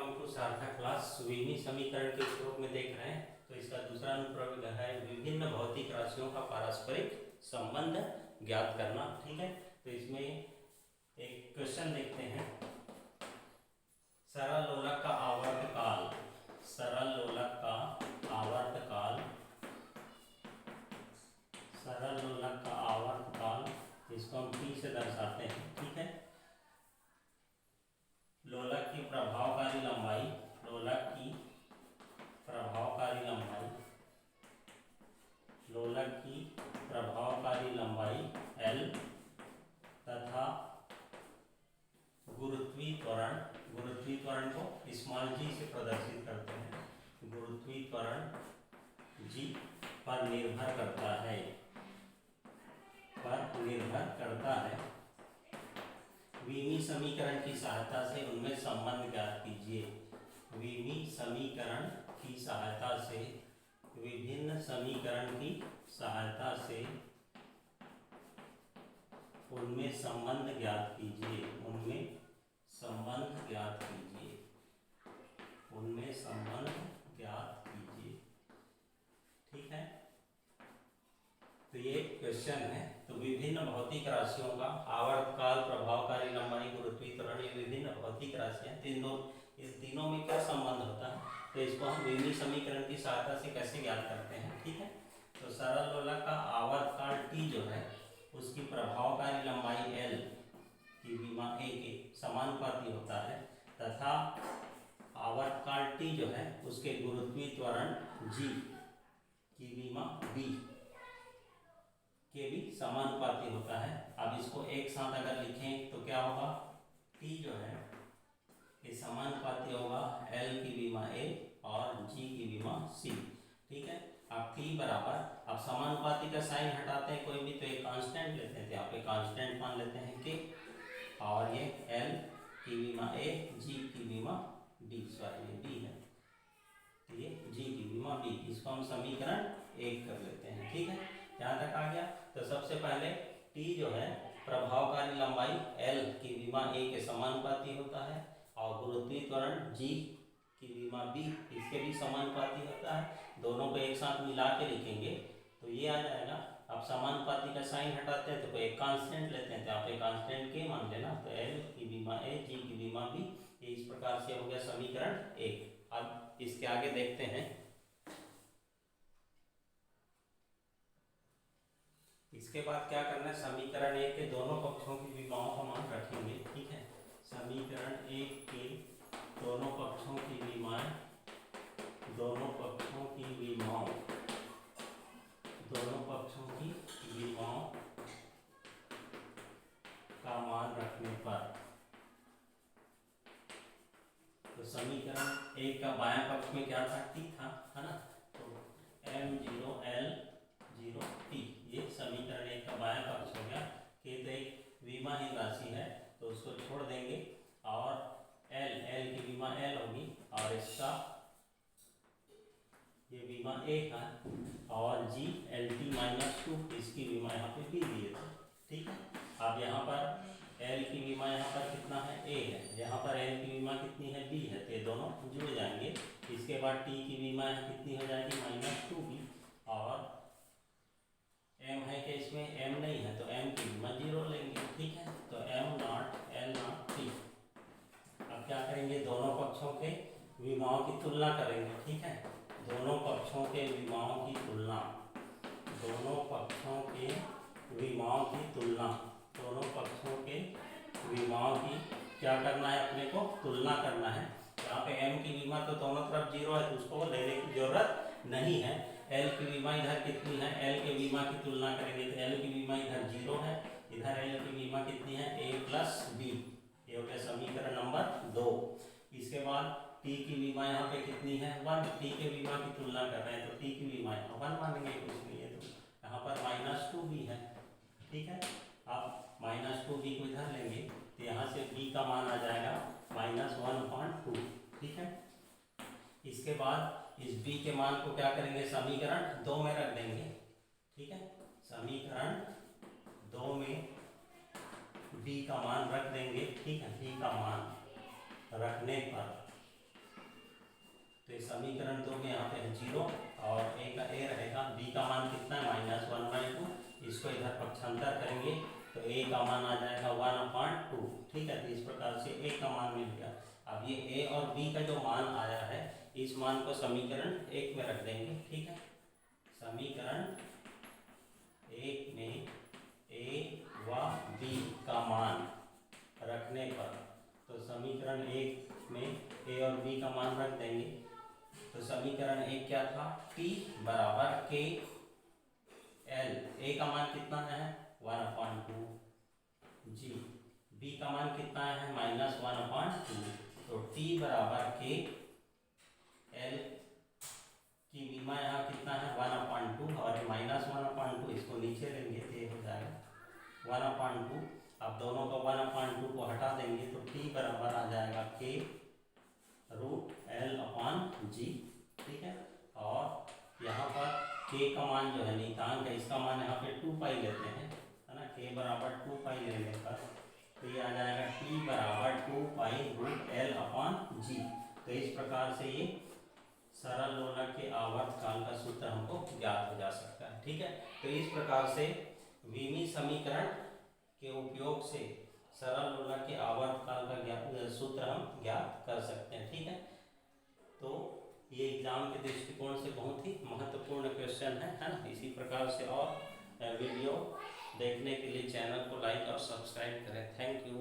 Welcome to सार्थक class. विभिन्न समीकरण के श्लोक में देख रहे हैं, तो इसका दूसरा अनुप्रयोग है विभिन्न भौतिक राशियों का पारस्परिक संबंध ज्ञात करना। ठीक है, तो इसमें एक क्वेश्चन देखते हैं। सरल लोलक का आवर्तकाल, सरल लोलक का आवर्तकाल, सरल लोलक का आवर्तकाल, इसको हम T से दर्शाते हैं। ठीक है, लोलक की प्रभावकारी लंबाई, लोलक की प्रभावकारी लंबाई, लोलक की प्रभावकारी लंबाई L तथा गुरुत्वीय त्वरण, गुरुत्वीय त्वरण को स्मॉल g से प्रदर्शित करते हैं, गुरुत्वीय त्वरण g पर निर्भर करता है, पर निर्भर करता है। विमीय समीकरण की सहायता से उनमें संबंध ज्ञात कीजिए। विमीय समीकरण की सहायता से, विभिन्न समीकरण की सहायता से उनमें संबंध ज्ञात कीजिए, उनमें संबंध ज्ञात कीजिए, उनमें संबंध ज्ञात कीजिए। ठीक है, तो ये क्वेश्चन है। तो विभिन्न भौतिक राशियों का आवर्तकाल, प्रभावकारी लंबाई, गुरुत्वीय त्वरण, ये विभिन्न भौतिक राशियां, इन तीनों में क्या संबंध होता है, तो इसको हम विमीय समीकरण की सहायता से कैसे ज्ञात करते हैं। ठीक है, तो सरल लोलक का आवर्तकाल T जो है उसकी प्रभावकारी लंबाई L की विमा A के समानुपाती होता है तथा आवर्तकाल T जो है उसके गुरुत्वीय त्वरण G की विमा B के भी समानुपाती होता है। अब इसको एक साथ अगर लिखें तो क्या होगा, T जो है ये समानुपाती होगा L की विमा A और G की विमा C। ठीक है, अब T बराबर, अब समानुपाती का साइन हटाते हैं कोई भी, तो एक कांस्टेंट लेते हैं, तो यहाँ पे कांस्टेंट मान लेते हैं K, और ये L की विमा A, G की विमा D, सॉरी ये D है, ये G की विमा B, इसको हम समीकरण 1 कर लेते हैं। ठीक है, यहाँ तक आ गया। तो सबसे पहले T जो है प्रभावकारी लंबाई L की विमा A के समानुपाती होता है और गुरुत्वीय त्वरण G की विमा B इसके भी समानुपाती होता है। दोनों को एक साथ मिला के लिखेंगे तो ये आ जाएगा। अब समानुपाती का साइन हटाते हैं तो एक कांस्टेंट लेते हैं, तो यहाँ पे कांस्टेंट K मान लेना, तो L की विमा A, G की विमा B, ये इस प्रकार से हो गया समीकरण 1। अब इसके आगे देखते हैं। इसके बाद क्या करना है, समीकरण 1 के दोनों पक्षों की विमाओं का मान रखेंगे। ठीक है, समीकरण 1 के दोनों पक्षों की विमाएं, दोनों पक्षों की विमाओं, दोनों पक्षों की विमाओं का मान रखने पर, तो समीकरण 1 का बायां पक्ष में क्या था, T था, है ना, तो M0 L0 T, ये समीकरण 1 का बायां पक्ष हो गया। K तो एक विमाहीन राशि है तो उसको छोड़ देंगे, और L की विमा L होगी, और इसका ये विमा 1 है, और G LT-2 इसकी विमा यहाँ पे B दिए थे। ठीक है, अब यहाँ पर L की विमा यहाँ पर कितना है, A है, यहाँ पर L की विमा कितनी है, B है, तो ये दोनों जुड़ जाएंगे। इसके बाद T की विमा कितनी हो जाएगी, -2B, और M है कि इसमें M नहीं है तो M की विमा 0 लेंगे। ठीक है, तो M0 L0 T। अब क्या करेंगे, दोनों पक्षों के विमाओं की तुलना करेंगे। ठीक है, दोनों पक्षों के विमाओं की तुलना, दोनों पक्षों के विमाओं की तुलना, दोनों पक्षों के विमाओं की क्या करना है, अपने को तुलना करना है। यहाँ पे M की विमा तो दोनों तरफ 0 है तो उसको लेने की जरूरत नहीं है। L की विमा इधर कितनी है, L के विमा की तुलना करेंगे तो L की विमा इधर 0 है, इधर L की विमा कितनी है, A+B, ये हो गया समीकरण नंबर 2। इसके बाद T की विमा यहाँ पे कितनी है, 1, T के विमा की तुलना कर रहे हैं तो T की विमा यहाँ 1 मानेंगे, कुछ नहीं है, तो यहाँ पर -2B है। ठीक है, अब -2B को इधर लेंगे तो यहाँ से B का मान आ जाएगा -1/2। ठीक है, इसके बाद इस B के मान को क्या करेंगे, समीकरण 2 में रख देंगे। ठीक है, समीकरण 2 में B का मान रख देंगे। ठीक है, B का मान रखने पर तो ये समीकरण 2 में यहाँ पे है 0 और a का a रहेगा, b का मान कितना है -1/2। इसको इधर पक्षांतर करेंगे तो a का मान आ जाएगा 1/2। ठीक है, तो इस प्रकार से a का मान मिल गया। अब ये a और b का जो मान आया है, इस मान को समीकरण 1 में रख देंगे। ठीक है, समीकरण 1 में a व b का मान रखने पर, तो समीकरण 1 में a और b का मान रख देंगे। तो समीकरण 1 क्या था, t बराबर k l, a का मान कितना है 1/2 g, b का मान कितना है -1/2, तो t बराबर k l की बीमा यहाँ कितना है 1/2 और -1/2 इसको नीचे लेंगे तो ये हो जाएगा 1/2। अब दोनों का 1/2 को हटा देंगे तो t बराबर आ जाएगा k √l/g। ठीक है, और यहाँ पर k का मान जो है नीतांक है, इसका मान यहाँ पे 2π लेते हैं, है ना, k बराबर 2π लेने पर तो ये आ जाएगा t बराबर 2π√l/g। तो इस प्रकार से ये सरल लोलक के आवर्त काल का सूत्र हमको ज्ञात हो जा सकता है। ठीक है, तो इस प्रकार से विमीय समीकरण के उपयोग से सरल लोलक के आवर्त काल का सूत्र हम ज्ञात कर सकते हैं। ठीक है, तो ये एग्जाम के दृष्टिकोण से बहुत ही महत्वपूर्ण क्वेश्चन है ना। इसी प्रकार से और वीडियो देखने के लिए चैनल को लाइक और सब्सक्राइब करें। Thank you.